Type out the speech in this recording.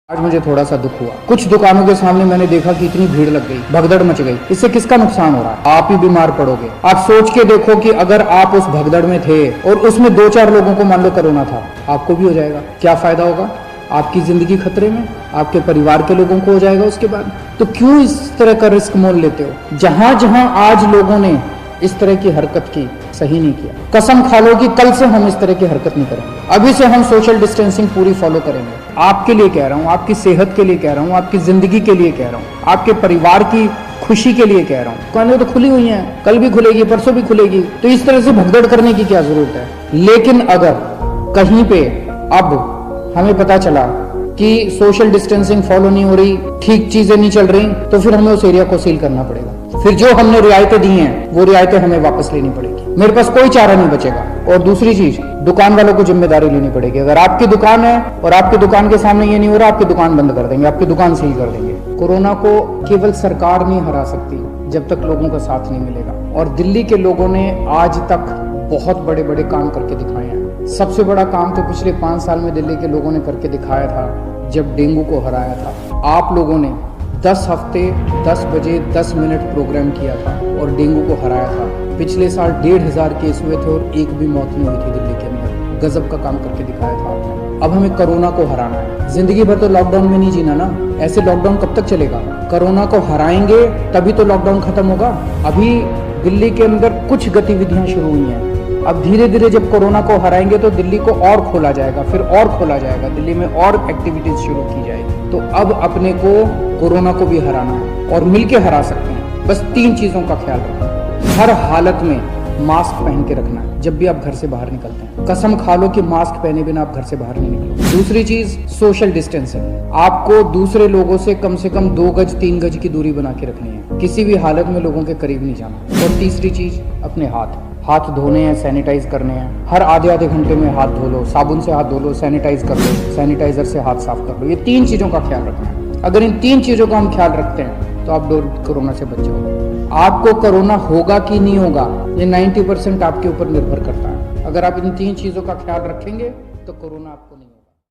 आज मुझे थोड़ा सा दुख हुआ। कुछ दुकानों के सामने मैंने देखा कि इतनी भीड़ लग गई, भगदड़ मच गई। इससे किसका नुकसान हो रहा है? आप ही बीमार पड़ोगे। आप सोच के देखो कि अगर आप उस भगदड़ में थे और उसमें 2-4 लोगों को मान लो कोरोना था, आपको भी हो जाएगा, क्या फायदा होगा? आपकी जिंदगी खतरे में, आपके परिवार के लोगों को हो जाएगा उसके बाद। तो क्यों इस तरह का रिस्क मोल लेते हो? जहां जहां आज लोगों ने इस तरह की हरकत की, सही नहीं किया। कसम खा लो कि कल से हम इस तरह की हरकत नहीं करेंगे। अभी से हम सोशल डिस्टेंसिंग पूरी फॉलो करेंगे। आपके लिए कह रहा हूँ, आपकी सेहत के लिए कह रहा हूँ, आपकी जिंदगी के लिए कह रहा हूँ, आपके परिवार की खुशी के लिए कह रहा हूँ। दुकानें तो खुली हुई हैं, कल भी खुलेगी, परसों भी खुलेगी, तो इस तरह से भगदड़ करने की क्या जरूरत है? लेकिन अगर कहीं पे अब हमें पता चला कि सोशल डिस्टेंसिंग फॉलो नहीं हो रही, ठीक चीजें नहीं चल रही, तो फिर हमें उस एरिया को सील करना पड़ेगा। फिर जो हमने रियायतें दी हैं वो रियायतें हमें वापस लेनी पड़ेगी। मेरे पास कोई चारा नहीं बचेगा। और दूसरी चीज, दुकान वालों को जिम्मेदारी लेनी पड़ेगी। अगर आपकी दुकान है और आपकी दुकान के सामने ये नहीं हो रहा, आपकी दुकान बंद कर देंगे, आपकी दुकान सील कर देंगे। कोरोना को केवल सरकार नहीं हरा सकती जब तक लोगों का साथ नहीं मिलेगा। और दिल्ली के लोगों ने आज तक बहुत बड़े बड़े काम करके दिखाए हैं। सबसे बड़ा काम तो पिछले 5 साल में दिल्ली के लोगों ने करके दिखाया था जब डेंगू को हराया था। आप लोगों ने 10 हफ्ते 10 बजे 10 मिनट प्रोग्राम किया था और डेंगू को हराया था। पिछले साल 1,500 केस हुए थे और एक भी मौत नहीं हुई थी दिल्ली के अंदर। गजब का काम करके दिखाया था आपने। अब हमें कोरोना को हराना है। जिंदगी भर तो लॉकडाउन में नहीं जीना ना। ऐसे लॉकडाउन कब तक चलेगा? कोरोना को हराएंगे तभी तो लॉकडाउन खत्म होगा। अभी दिल्ली के अंदर कुछ गतिविधियां शुरू हुई हैं। अब धीरे धीरे जब कोरोना को हराएंगे तो दिल्ली को और खोला जाएगा, फिर और खोला जाएगा, दिल्ली में और एक्टिविटीज शुरू की जाएगी। तो अब अपने को कोरोना को भी हराना है और मिलके हरा सकते हैं। बस 3 चीजों का ख्याल रखना। हर हालत में मास्क पहन के रखना है जब भी आप घर से बाहर निकलते हैं। कसम खा लो कि मास्क पहने बिना आप घर से बाहर नहीं निकलोगे। दूसरी चीज, सोशल डिस्टेंसिंग। आपको दूसरे लोगों से कम 2 गज 3 गज की दूरी बना के रखनी है। किसी भी हालत में लोगों के करीब नहीं जाना। और तीसरी चीज, अपने हाथ धोने हैं, सैनिटाइज करने हैं। हर आधे घंटे में हाथ धो लो, साबुन से हाथ धो लो, सैनिटाइज कर लो, सैनिटाइजर से हाथ साफ कर लो। ये 3 चीजों का ख्याल रखना है। अगर इन 3 चीजों का हम ख्याल रखते हैं तो आप कोरोना से बच जाओगे। आपको कोरोना होगा कि नहीं होगा, ये 90% आपके ऊपर निर्भर करता है। अगर आप इन 3 चीजों का ख्याल रखेंगे तो कोरोना आपको नहीं